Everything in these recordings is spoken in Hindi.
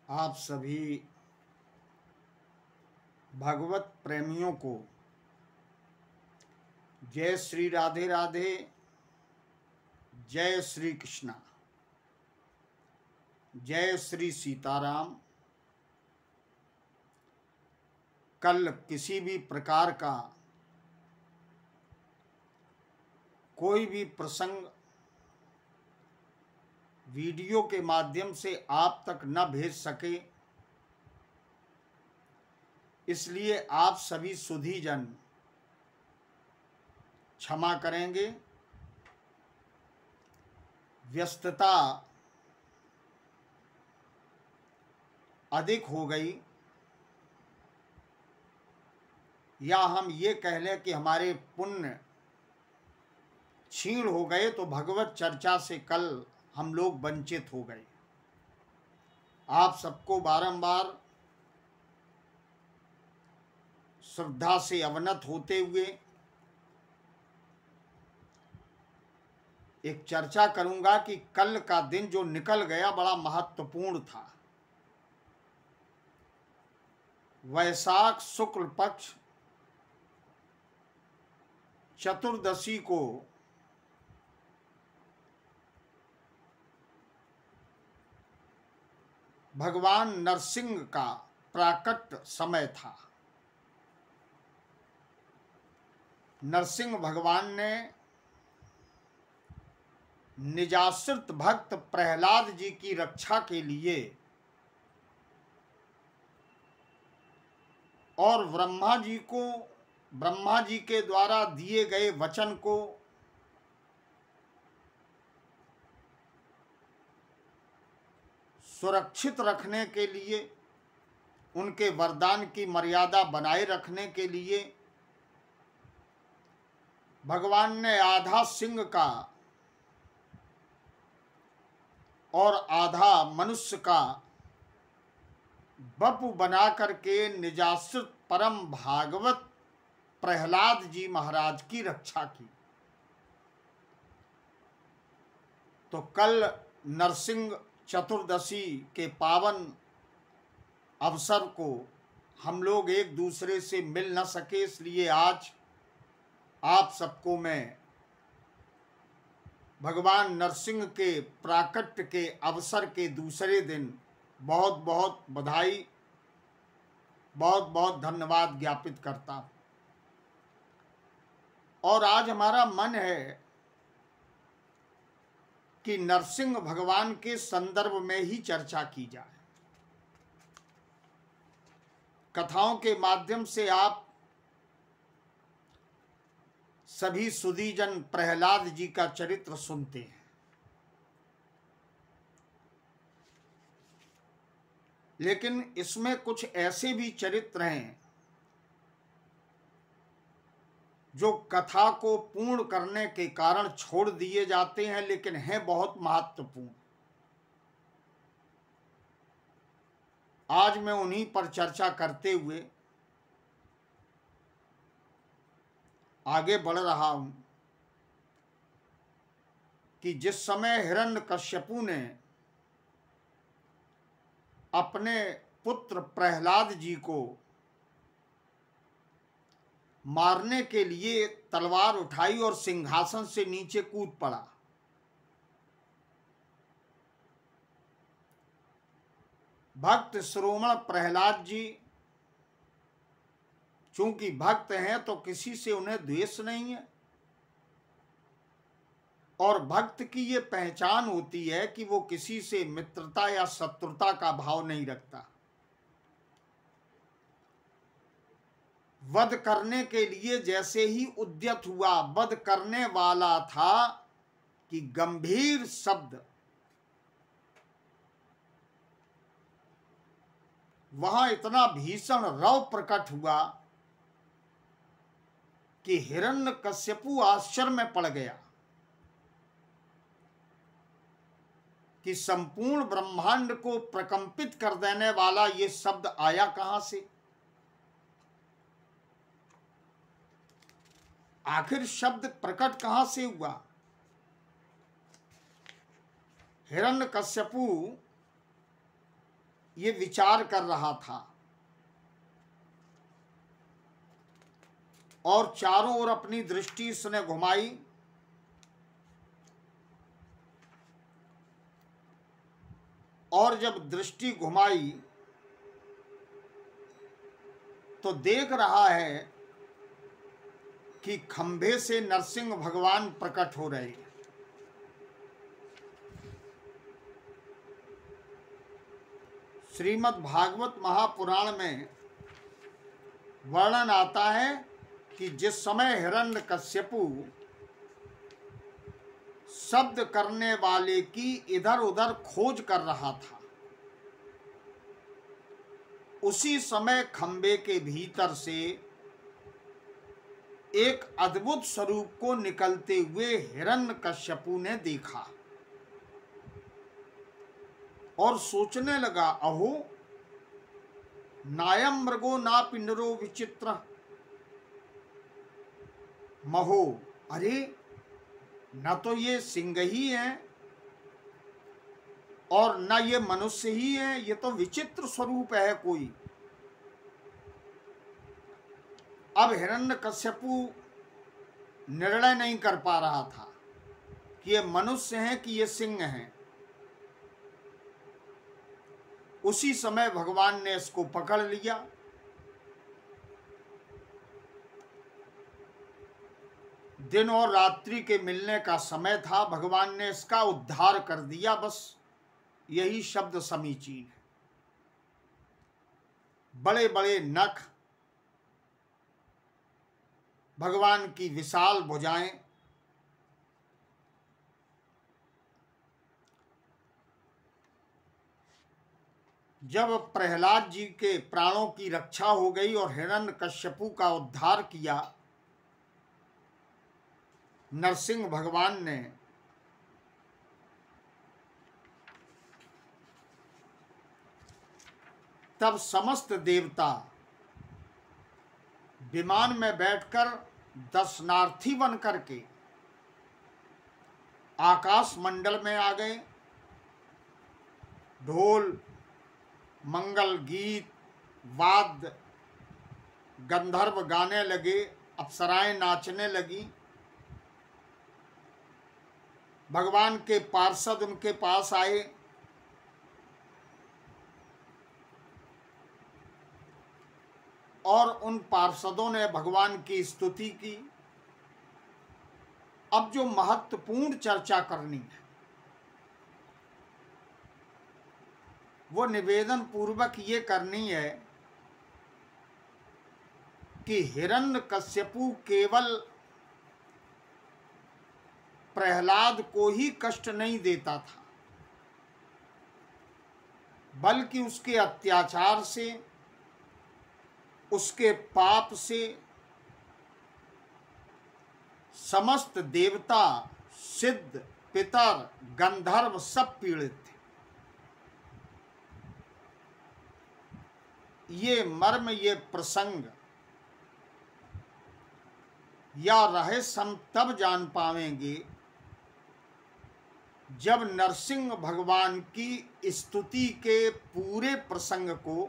आप सभी भगवत प्रेमियों को जय श्री राधे राधे, जय श्री कृष्णा, जय श्री सीताराम। कल किसी भी प्रकार का कोई भी प्रसंग वीडियो के माध्यम से आप तक न भेज सके, इसलिए आप सभी सुधीजन क्षमा करेंगे। व्यस्तता अधिक हो गई, या हम ये कह लें कि हमारे पुण्य क्षीण हो गए, तो भगवत चर्चा से कल हम लोग वंचित हो गए। आप सबको बारंबार श्रद्धा से अवनत होते हुए एक चर्चा करूंगा कि कल का दिन जो निकल गया बड़ा महत्वपूर्ण था। वैशाख शुक्ल पक्ष चतुर्दशी को भगवान नरसिंह का प्राकट समय था। नरसिंह भगवान ने निजाश्रित भक्त प्रहलाद जी की रक्षा के लिए और ब्रह्मा जी के द्वारा दिए गए वचन को सुरक्षित रखने के लिए, उनके वरदान की मर्यादा बनाए रखने के लिए भगवान ने आधा सिंह का और आधा मनुष्य का बपु बना करके निजाश्रित परम भागवत प्रहलाद जी महाराज की रक्षा की। तो कल नरसिंह चतुर्दशी के पावन अवसर को हम लोग एक दूसरे से मिल न सके, इसलिए आज आप सबको मैं भगवान नरसिंह के प्राकट्य के अवसर के दूसरे दिन बहुत बहुत बधाई, बहुत बहुत धन्यवाद ज्ञापित करता हूं। और आज हमारा मन है कि नरसिंह भगवान के संदर्भ में ही चर्चा की जाए। कथाओं के माध्यम से आप सभी सुधीजन प्रहलाद जी का चरित्र सुनते हैं, लेकिन इसमें कुछ ऐसे भी चरित्र हैं जो कथा को पूर्ण करने के कारण छोड़ दिए जाते हैं, लेकिन हैं बहुत महत्वपूर्ण। आज मैं उन्हीं पर चर्चा करते हुए आगे बढ़ रहा हूं कि जिस समय हिरण्यकश्यपु ने अपने पुत्र प्रहलाद जी को मारने के लिए तलवार उठाई और सिंहासन से नीचे कूद पड़ा, भक्त श्रोमण प्रहलाद जी चूंकि भक्त हैं तो किसी से उन्हें द्वेष नहीं है, और भक्त की ये पहचान होती है कि वो किसी से मित्रता या शत्रुता का भाव नहीं रखता। वध करने के लिए जैसे ही उद्यत हुआ, वध करने वाला था कि गंभीर शब्द वहां इतना भीषण रव प्रकट हुआ कि हिरण्यकश्यपु आश्चर्य में पड़ गया कि संपूर्ण ब्रह्मांड को प्रकंपित कर देने वाला ये शब्द आया कहां से। आखिर शब्द प्रकट कहां से हुआ। हिरण्यकश्यपु ये विचार कर रहा था और चारों ओर अपनी दृष्टि उसने घुमाई। और जब दृष्टि घुमाई तो देख रहा है कि खंभे से नरसिंह भगवान प्रकट हो रहे हैं। श्रीमद् भागवत महापुराण में वर्णन आता है कि जिस समय हिरण्यकश्यपु शब्द करने वाले की इधर उधर खोज कर रहा था, उसी समय खंबे के भीतर से एक अद्भुत स्वरूप को निकलते हुए हिरण्यकश्यपु ने देखा और सोचने लगा, अहो नायम मृगो ना पिंडरो विचित्र महो, अरे न तो ये सिंह ही है और न ये मनुष्य ही है, ये तो विचित्र स्वरूप है कोई। अब हिरण्यकश्यपु निर्णय नहीं कर पा रहा था कि ये मनुष्य हैं कि ये सिंह हैं। उसी समय भगवान ने इसको पकड़ लिया। दिन और रात्रि के मिलने का समय था, भगवान ने इसका उद्धार कर दिया, बस यही शब्द समीचीन है। बड़े बड़े नख, भगवान की विशाल भुजाएं, जब प्रहलाद जी के प्राणों की रक्षा हो गई और हिरण्यकश्यपु का उद्धार किया नरसिंह भगवान ने, तब समस्त देवता विमान में बैठकर दर्शनार्थी बन करके आकाश मंडल में आ गए। ढोल, मंगल गीत, वाद्य, गंधर्व गाने लगे, अप्सराएं नाचने लगी। भगवान के पार्षद उनके पास आए। और उन पार्षदों ने भगवान की स्तुति की। अब जो महत्वपूर्ण चर्चा करनी है वो निवेदन पूर्वक ये करनी है कि हिरण्यकश्यपु केवल प्रहलाद को ही कष्ट नहीं देता था, बल्कि उसके अत्याचार से, उसके पाप से समस्त देवता, सिद्ध, पितर, गंधर्व सब पीड़ित थे। ये मर्म, ये प्रसंग या रहस्य हम तब जान पाएंगे जब नरसिंह भगवान की स्तुति के पूरे प्रसंग को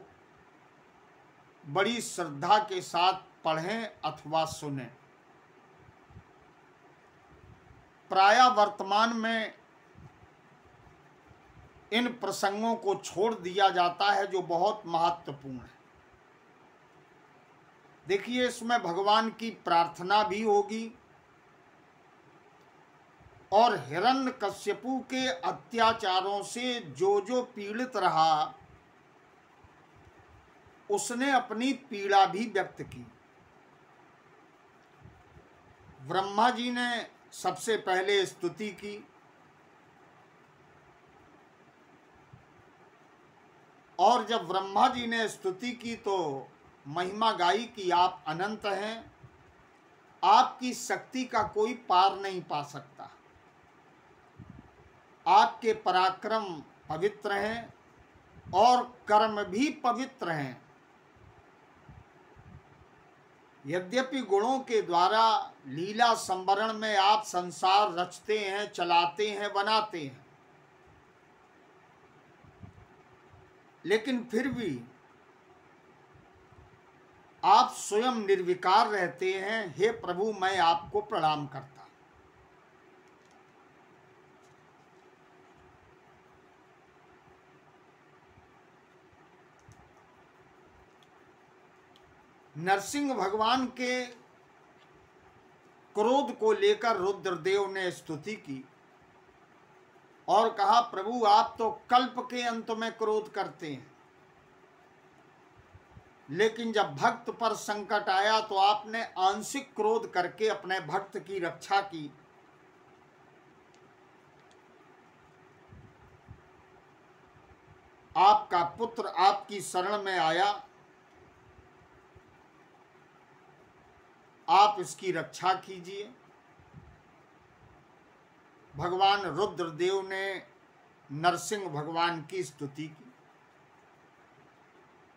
बड़ी श्रद्धा के साथ पढ़ें अथवा सुनें। प्रायः वर्तमान में इन प्रसंगों को छोड़ दिया जाता है जो बहुत महत्वपूर्ण है। देखिए, इसमें भगवान की प्रार्थना भी होगी और हिरण्यकश्यपु के अत्याचारों से जो जो पीड़ित रहा उसने अपनी पीड़ा भी व्यक्त की। ब्रह्मा जी ने सबसे पहले स्तुति की और जब ब्रह्मा जी ने स्तुति की तो महिमा गाई कि आप अनंत हैं, आपकी शक्ति का कोई पार नहीं पा सकता, आपके पराक्रम पवित्र हैं और कर्म भी पवित्र हैं। यद्यपि गुणों के द्वारा लीला संवरण में आप संसार रचते हैं, चलाते हैं, बनाते हैं, लेकिन फिर भी आप स्वयं निर्विकार रहते हैं। हे प्रभु, मैं आपको प्रणाम करता। नरसिंह भगवान के क्रोध को लेकर रुद्रदेव ने स्तुति की और कहा, प्रभु आप तो कल्प के अंत में क्रोध करते हैं, लेकिन जब भक्त पर संकट आया तो आपने आंशिक क्रोध करके अपने भक्त की रक्षा की। आपका पुत्र आपकी शरण में आया, आप इसकी रक्षा कीजिए। भगवान रुद्रदेव ने नरसिंह भगवान की स्तुति की।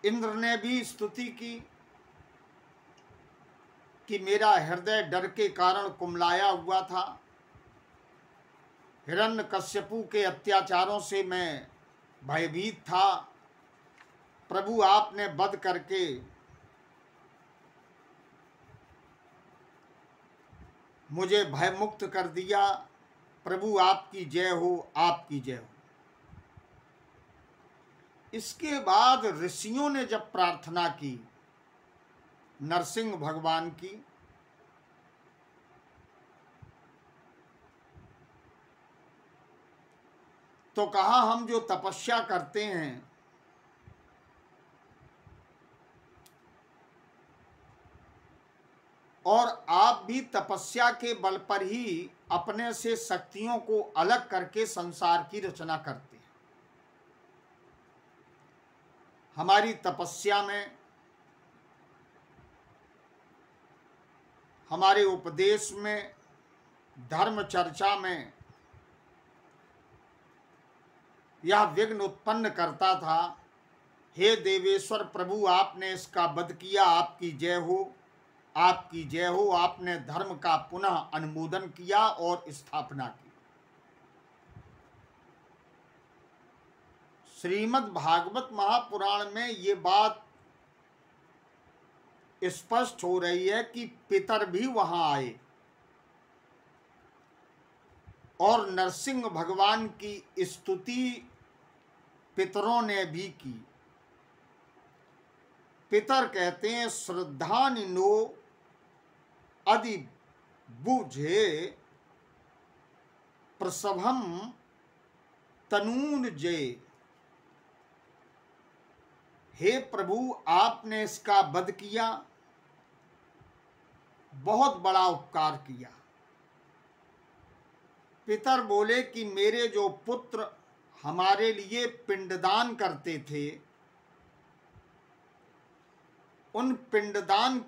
इंद्र ने भी स्तुति की कि मेरा हृदय डर के कारण कुमलाया हुआ था, हिरण्यकश्यपु के अत्याचारों से मैं भयभीत था। प्रभु आपने वध करके मुझे भयमुक्त कर दिया। प्रभु आपकी जय हो, आपकी जय हो। इसके बाद ऋषियों ने जब प्रार्थना की नरसिंह भगवान की, तो कहा, हम जो तपस्या करते हैं और आप भी तपस्या के बल पर ही अपने से शक्तियों को अलग करके संसार की रचना करते हैं। हमारी तपस्या में, हमारे उपदेश में, धर्म चर्चा में यह विघ्न उत्पन्न करता था। हे देवेश्वर प्रभु, आपने इसका वध किया, आपकी जय हो, आपकी जय हो। आपने धर्म का पुनः अनुमोदन किया और स्थापना की। श्रीमद् भागवत महापुराण में ये बात स्पष्ट हो रही है कि पितर भी वहां आए और नरसिंह भगवान की स्तुति पितरों ने भी की। पितर कहते हैं, श्रद्धानिनो अदि बुझे प्रसभम तनून जय। हे प्रभु, आपने इसका वध किया, बहुत बड़ा उपकार किया। पितर बोले कि मेरे जो पुत्र हमारे लिए पिंडदान करते थे, उन पिंडदान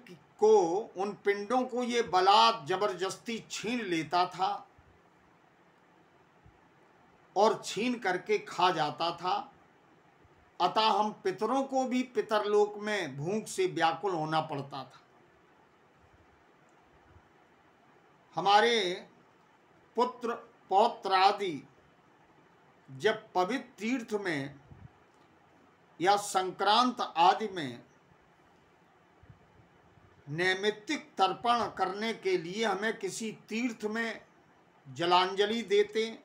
को, उन पिंडों को ये बलात् जबरदस्ती छीन लेता था और छीन करके खा जाता था। अतः हम पितरों को भी पितरलोक में भूख से व्याकुल होना पड़ता था। हमारे पुत्र पौत्र आदि जब पवित्र तीर्थ में या संक्रांत आदि में नैमित्तिक तर्पण करने के लिए हमें किसी तीर्थ में जलांजलि देते,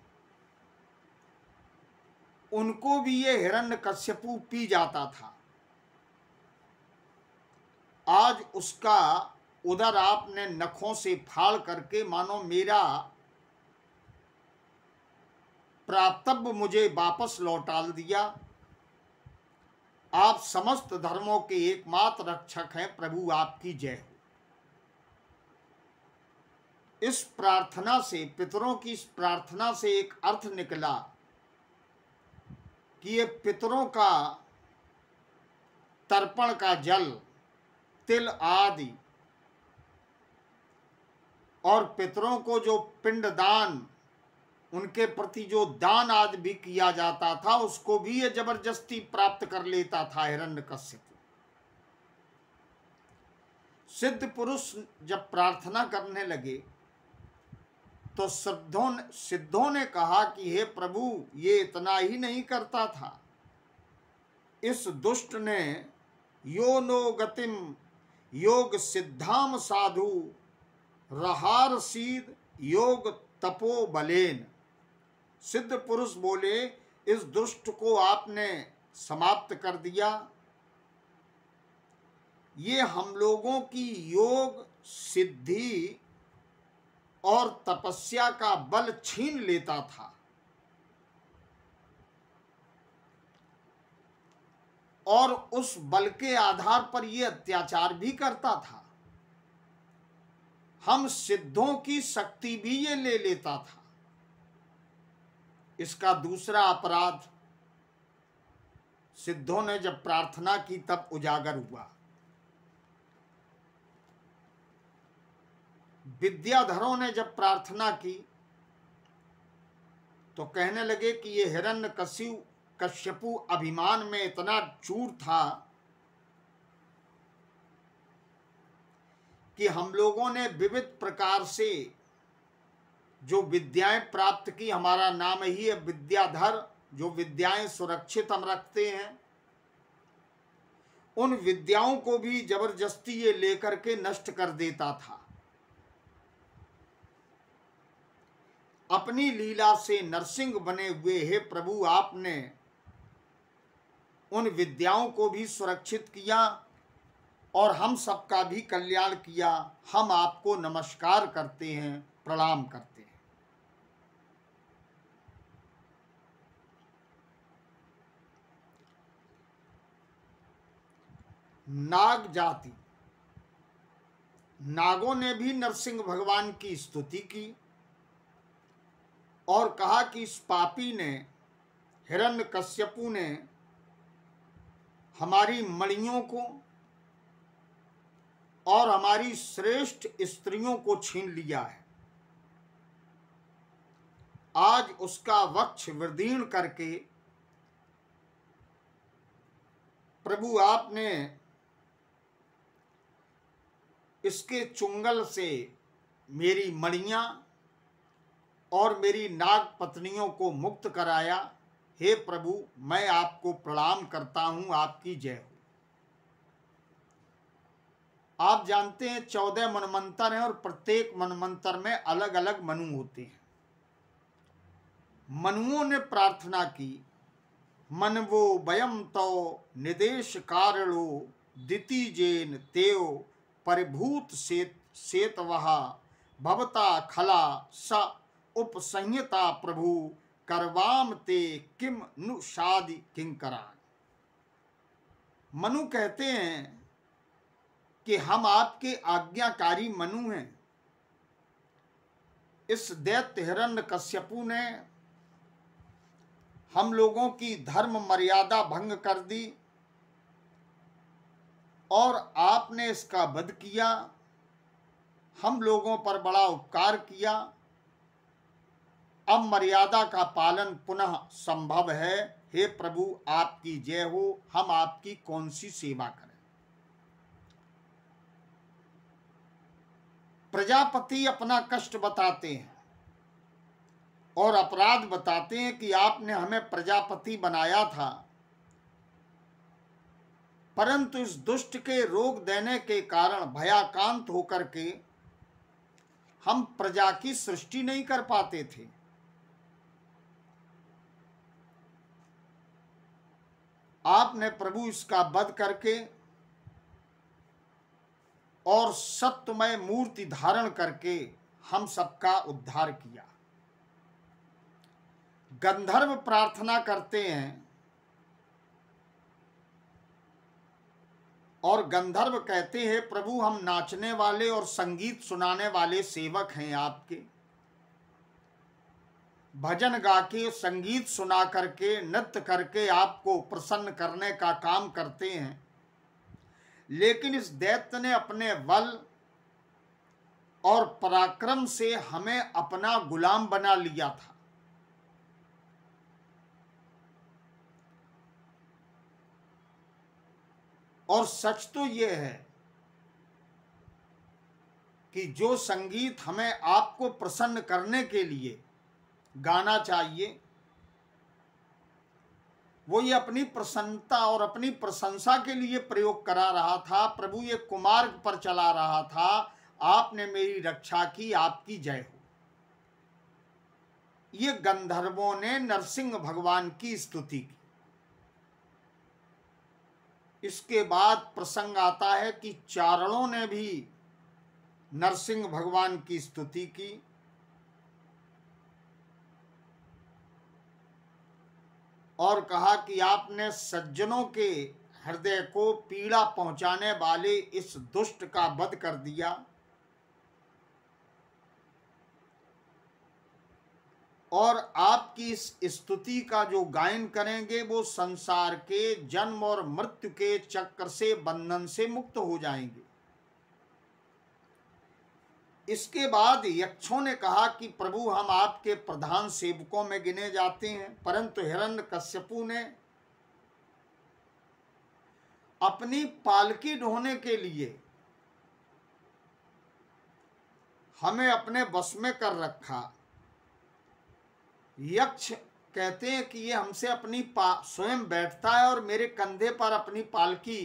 उनको भी ये हिरण्यकश्यपु पी जाता था। आज उसका उदर आपने नखों से फाड़ करके मानो मेरा प्राप्तव्य मुझे वापस लौटा दिया। आप समस्त धर्मों के एकमात्र रक्षक हैं, प्रभु आपकी जय हो। इस प्रार्थना से, पितरों की इस प्रार्थना से एक अर्थ निकला कि ये पितरों का तर्पण का जल, तिल आदि और पितरों को जो पिंडदान, उनके प्रति जो दान आदि भी किया जाता था, उसको भी ये जबरदस्ती प्राप्त कर लेता था हिरण्यकश्यपु। सिद्ध पुरुष जब प्रार्थना करने लगे तो सिद्धों ने कहा कि हे प्रभु, ये इतना ही नहीं करता था, इस दुष्ट ने यो नो गतिम योग सिद्धाम साधु रहार सीध योग तपो बलेन। सिद्ध पुरुष बोले, इस दुष्ट को आपने समाप्त कर दिया। ये हम लोगों की योग सिद्धि और तपस्या का बल छीन लेता था और उस बल के आधार पर यह अत्याचार भी करता था। हम सिद्धों की शक्ति भी ये ले लेता था। इसका दूसरा अपराध सिद्धों ने जब प्रार्थना की तब उजागर हुआ। विद्याधरों ने जब प्रार्थना की तो कहने लगे कि ये हिरण्यकश्यपु अभिमान में इतना चूर था कि हम लोगों ने विविध प्रकार से जो विद्याएं प्राप्त की, हमारा नाम ही है विद्याधर, जो विद्याएं सुरक्षित हम रखते हैं, उन विद्याओं को भी जबरदस्ती ये लेकर के नष्ट कर देता था। अपनी लीला से नरसिंह बने हुए हे प्रभु, आपने उन विद्याओं को भी सुरक्षित किया और हम सबका भी कल्याण किया। हम आपको नमस्कार करते हैं, प्रणाम करते हैं। नाग जाति, नागों ने भी नरसिंह भगवान की स्तुति की और कहा कि इस पापी ने, हिरण्यकश्यपु ने हमारी मणियों को और हमारी श्रेष्ठ स्त्रियों को छीन लिया है। आज उसका वक्ष विदीर्ण करके प्रभु आपने इसके चुंगल से मेरी मणियां और मेरी नाग पत्नियों को मुक्त कराया। हे प्रभु, मैं आपको प्रणाम करता हूं, आपकी जय हो। आप जानते हैं 14 मनमंत्र हैं और प्रत्येक मनमंत्र में अलग अलग मनु होते हैं। मनुओं ने प्रार्थना की, मनवो वयम तो निदेश कारणो दितिजेन तेओ परिभूत सेतवहा भवता खला स उपसंहिता प्रभु करवाम ते किम नु शादि किंकरान। मनु कहते हैं कि हम आपके आज्ञाकारी मनु हैं। इस दैत्य हिरण्यकश्यपु ने हम लोगों की धर्म मर्यादा भंग कर दी और आपने इसका वध किया। हम लोगों पर बड़ा उपकार किया। अब मर्यादा का पालन पुनः संभव है। हे प्रभु, आपकी जय हो। हम आपकी कौन सी सेवा करें। प्रजापति अपना कष्ट बताते हैं और अपराध बताते हैं कि आपने हमें प्रजापति बनाया था, परंतु इस दुष्ट के रोक देने के कारण भयाकांत होकर के हम प्रजा की सृष्टि नहीं कर पाते थे। आपने प्रभु इसका वध करके और सत्यमय मूर्ति धारण करके हम सबका उद्धार किया। गंधर्व प्रार्थना करते हैं और गंधर्व कहते हैं, प्रभु हम नाचने वाले और संगीत सुनाने वाले सेवक हैं आपके। भजन गा के, संगीत सुना करके, नृत्य करके आपको प्रसन्न करने का काम करते हैं। लेकिन इस दैत्य ने अपने बल और पराक्रम से हमें अपना गुलाम बना लिया था। और सच तो यह है कि जो संगीत हमें आपको प्रसन्न करने के लिए गाना चाहिए, वो ये अपनी प्रसन्नता और अपनी प्रशंसा के लिए प्रयोग करा रहा था। प्रभु ये कुमार्ग पर चला रहा था, आपने मेरी रक्षा की, आपकी जय हो। ये गंधर्वों ने नरसिंह भगवान की स्तुति की। इसके बाद प्रसंग आता है कि चारणों ने भी नरसिंह भगवान की स्तुति की और कहा कि आपने सज्जनों के हृदय को पीड़ा पहुंचाने वाले इस दुष्ट का वध कर दिया और आपकी इस स्तुति का जो गायन करेंगे वो संसार के जन्म और मृत्यु के चक्र से, बंधन से मुक्त हो जाएंगे। इसके बाद यक्षों ने कहा कि प्रभु हम आपके प्रधान सेवकों में गिने जाते हैं, परंतु हिरण्यकश्यपु ने अपनी पालकी ढोने के लिए हमें अपने वश में कर रखा। यक्ष कहते हैं कि ये हमसे अपनी स्वयं बैठता है और मेरे कंधे पर अपनी पालकी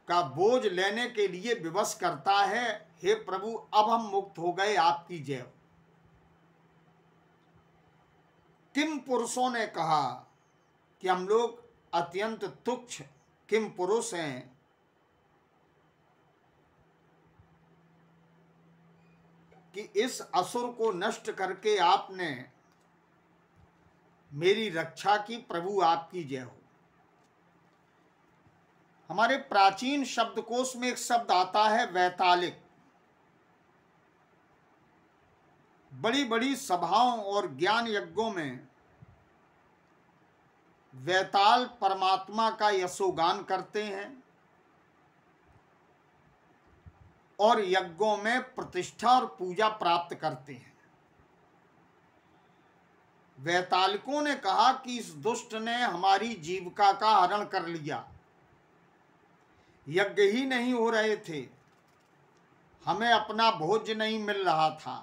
का बोझ लेने के लिए विवश करता है। हे प्रभु, अब हम मुक्त हो गए, आपकी जय हो। किम पुरुषों ने कहा कि हम लोग अत्यंत तुच्छ किम पुरुष हैं, कि इस असुर को नष्ट करके आपने मेरी रक्षा की, प्रभु आपकी जय हो। हमारे प्राचीन शब्दकोश में एक शब्द आता है वैतालिक। बड़ी बड़ी सभाओं और ज्ञान यज्ञों में वैताल परमात्मा का यशोगान करते हैं और यज्ञों में प्रतिष्ठा और पूजा प्राप्त करते हैं। वैतालिकों ने कहा कि इस दुष्ट ने हमारी जीविका का हरण कर लिया, यज्ञ ही नहीं हो रहे थे, हमें अपना भोज्य नहीं मिल रहा था।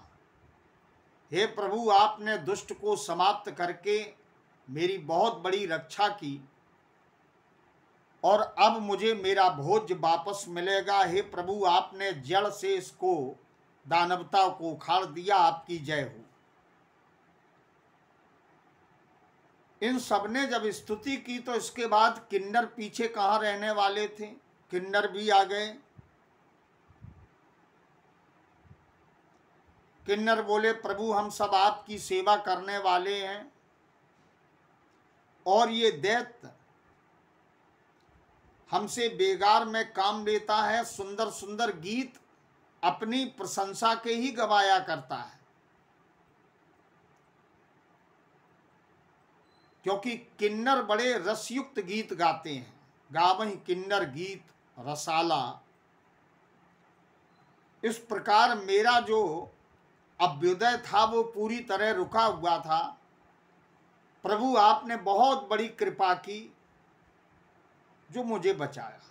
हे प्रभु, आपने दुष्ट को समाप्त करके मेरी बहुत बड़ी रक्षा की और अब मुझे मेरा भोज्य वापस मिलेगा। हे प्रभु, आपने जड़ से इसको, दानवता को उखाड़ दिया, आपकी जय हो। इन सबने जब स्तुति की तो इसके बाद किन्नर पीछे कहाँ रहने वाले थे, किन्नर भी आ गए। किन्नर बोले, प्रभु हम सब आपकी सेवा करने वाले हैं और ये दैत्य हमसे बेगार में काम लेता है, सुंदर सुंदर गीत अपनी प्रशंसा के ही गवाया करता है, क्योंकि किन्नर बड़े रसयुक्त गीत गाते हैं। गावहीं किन्नर गीत रसाला। इस प्रकार मेरा जो अभ्युदय था वो पूरी तरह रुका हुआ था। प्रभु आपने बहुत बड़ी कृपा की जो मुझे बचाया।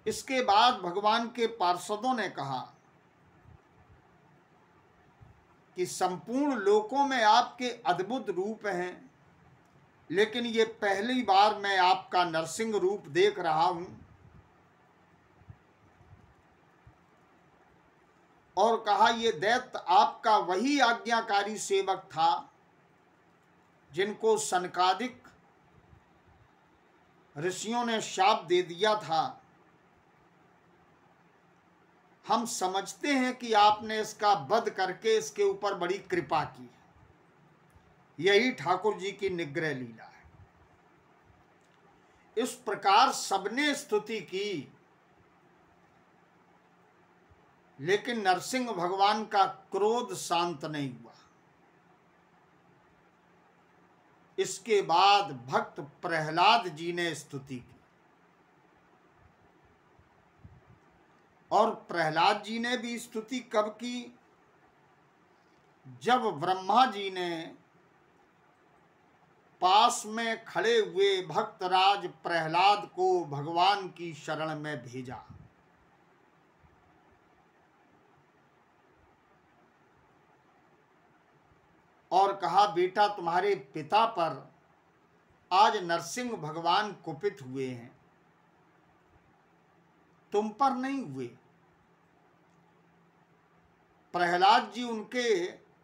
इसके बाद भगवान के पार्षदों ने कहा कि संपूर्ण लोकों में आपके अद्भुत रूप हैं, लेकिन ये पहली बार मैं आपका नरसिंह रूप देख रहा हूं। और कहा, ये दैत्य आपका वही आज्ञाकारी सेवक था जिनको सनकादिक ऋषियों ने शाप दे दिया था। हम समझते हैं कि आपने इसका वध करके इसके ऊपर बड़ी कृपा की। यही ठाकुर जी की निग्रह लीला है। इस प्रकार सबने स्तुति की, लेकिन नरसिंह भगवान का क्रोध शांत नहीं हुआ। इसके बाद भक्त प्रहलाद जी ने स्तुति की और प्रहलाद जी ने भी स्तुति कब की? जब ब्रह्मा जी ने पास में खड़े हुए भक्तराज प्रहलाद को भगवान की शरण में भेजा। और कहा, बेटा तुम्हारे पिता पर आज नरसिंह भगवान कुपित हुए हैं, तुम पर नहीं हुए। प्रहलाद जी उनके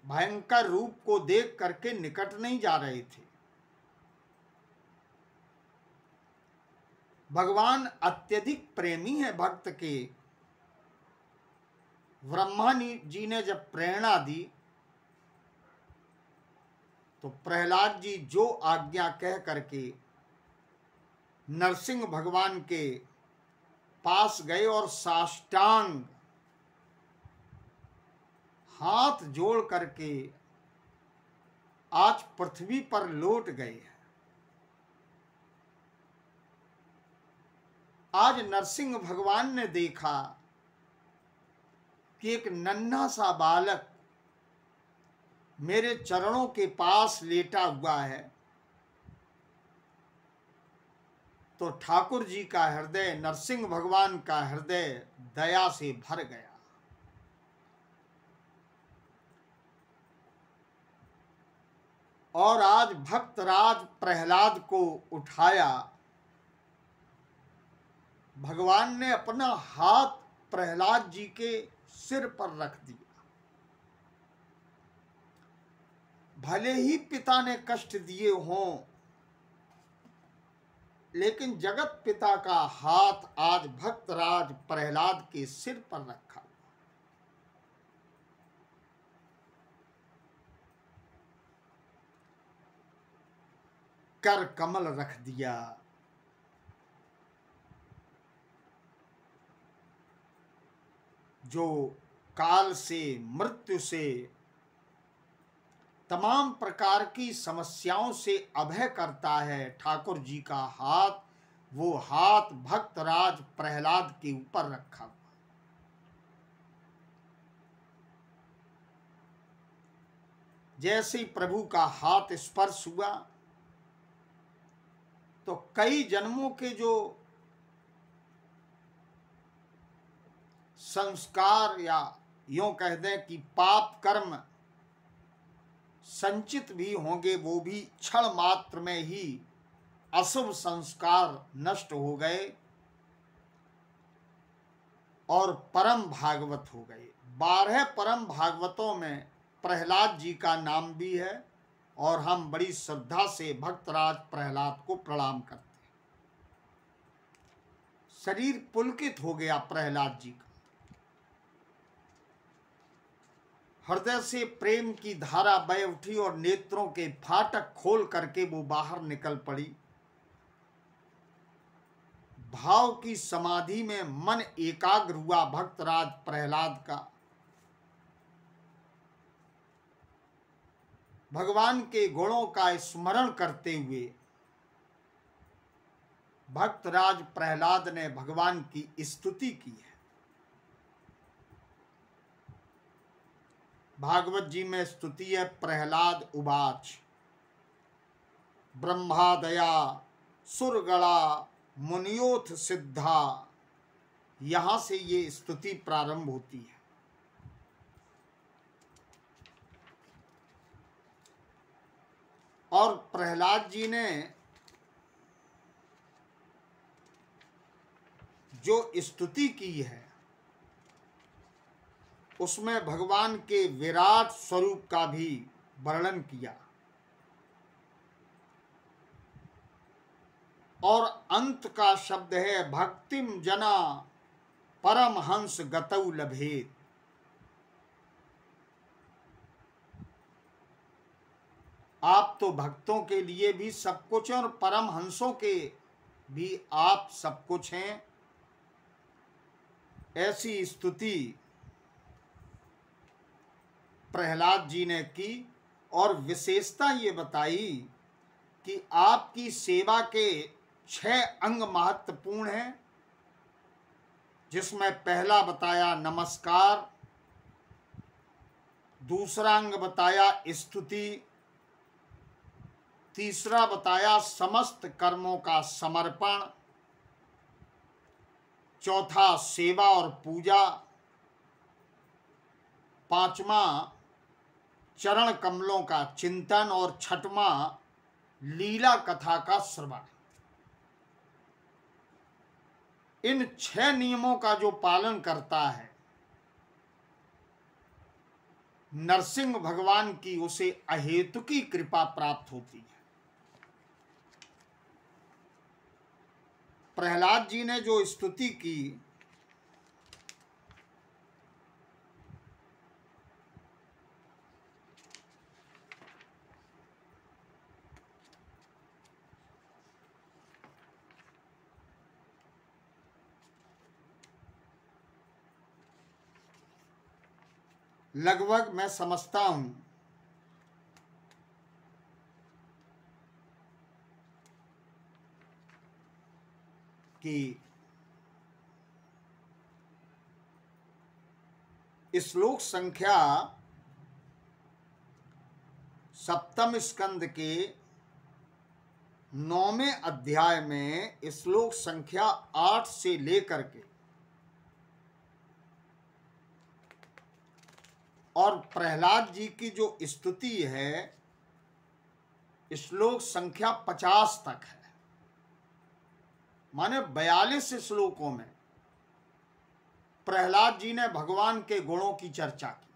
भयंकर रूप को देख करके निकट नहीं जा रहे थे। भगवान अत्यधिक प्रेमी है भक्त के। ब्रह्मा जी ने जब प्रेरणा दी तो प्रहलाद जी जो आज्ञा कह करके नरसिंह भगवान के पास गए और साष्टांग हाथ जोड़ करके आज पृथ्वी पर लौट गए। आज नरसिंह भगवान ने देखा कि एक नन्हा सा बालक मेरे चरणों के पास लेटा हुआ है, तो ठाकुर जी का हृदय, नरसिंह भगवान का हृदय दया से भर गया। और आज भक्तराज प्रहलाद को उठाया। भगवान ने अपना हाथ प्रहलाद जी के सिर पर रख दिया। भले ही पिता ने कष्ट दिए हों, लेकिन जगत पिता का हाथ आज भक्तराज प्रहलाद के सिर पर रखा। कर कमल रख दिया। जो काल से, मृत्यु से, तमाम प्रकार की समस्याओं से अभय करता है, ठाकुर जी का हाथ, वो हाथ भक्तराज प्रहलाद के ऊपर रखा हुआ। जैसे ही प्रभु का हाथ स्पर्श हुआ तो कई जन्मों के जो संस्कार या यूं कह दें कि पाप कर्म संचित भी होंगे, वो भी क्षण मात्र में ही अशुभ संस्कार नष्ट हो गए और परम भागवत हो गए। 12 परम भागवतों में प्रहलाद जी का नाम भी है और हम बड़ी श्रद्धा से भक्तराज प्रहलाद को प्रणाम करते हैं। शरीर पुलकित हो गया प्रहलाद जी का। हृदय से प्रेम की धारा बह उठी और नेत्रों के फाटक खोल करके वो बाहर निकल पड़ी। भाव की समाधि में मन एकाग्र हुआ भक्तराज प्रहलाद का। भगवान के गुणों का स्मरण करते हुए भक्तराज प्रहलाद ने भगवान की स्तुति की है। भागवत जी में स्तुति है, प्रहलाद उवाच ब्रह्मादया सुरगणा मुनियोथ सिद्धा। यहां से ये स्तुति प्रारंभ होती है। और प्रहलाद जी ने जो स्तुति की है उसमें भगवान के विराट स्वरूप का भी वर्णन किया और अंत का शब्द है भक्तिम जना परमहंस गतौ लभेत। आप तो भक्तों के लिए भी सब कुछ हैं और परमहंसों के भी आप सब कुछ हैं। ऐसी स्तुति प्रहलाद जी ने की और विशेषता ये बताई कि आपकी सेवा के 6 अंग महत्वपूर्ण हैं, जिसमें पहला बताया नमस्कार, दूसरा अंग बताया स्तुति, तीसरा बताया समस्त कर्मों का समर्पण, चौथा सेवा और पूजा, पांचवा चरण कमलों का चिंतन और छठवां लीला कथा का श्रवण। इन 6 नियमों का जो पालन करता है, नरसिंह भगवान की उसे अहेतुकी कृपा प्राप्त होती है। प्रहलाद जी ने जो स्तुति की, लगभग मैं समझता हूं कि श्लोक संख्या 7वें स्कंद के 9वें अध्याय में श्लोक संख्या 8 से लेकर के और प्रहलाद जी की जो स्तुति है श्लोक संख्या 50 तक है। माने 42 श्लोकों में प्रहलाद जी ने भगवान के गुणों की चर्चा की।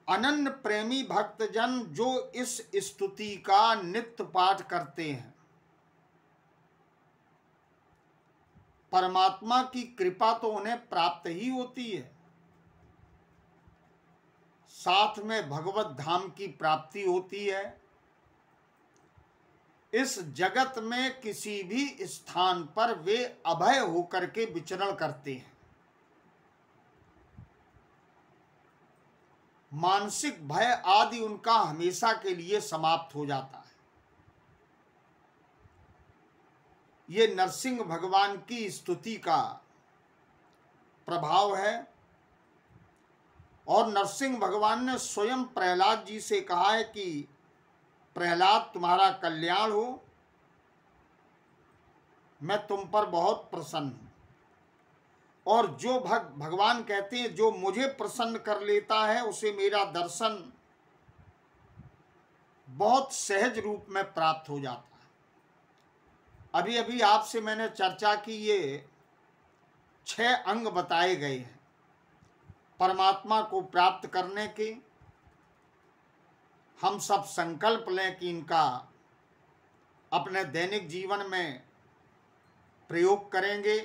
अनन्य प्रेमी भक्तजन जो इस स्तुति का नित्य पाठ करते हैं, परमात्मा की कृपा तो उन्हें प्राप्त ही होती है, साथ में भगवत धाम की प्राप्ति होती है। इस जगत में किसी भी स्थान पर वे अभय होकर के विचरण करते हैं। मानसिक भय आदि उनका हमेशा के लिए समाप्त हो जाता है। ये नरसिंह भगवान की स्तुति का प्रभाव है। और नरसिंह भगवान ने स्वयं प्रहलाद जी से कहा है कि प्रहलाद, तुम्हारा कल्याण हो, मैं तुम पर बहुत प्रसन्न हूं। और जो भगवान कहते हैं जो मुझे प्रसन्न कर लेता है उसे मेरा दर्शन बहुत सहज रूप में प्राप्त हो जाता है। अभी अभी आपसे मैंने चर्चा की, ये 6 अंग बताए गए हैं परमात्मा को प्राप्त करने के। हम सब संकल्प लें कि इनका अपने दैनिक जीवन में प्रयोग करेंगे।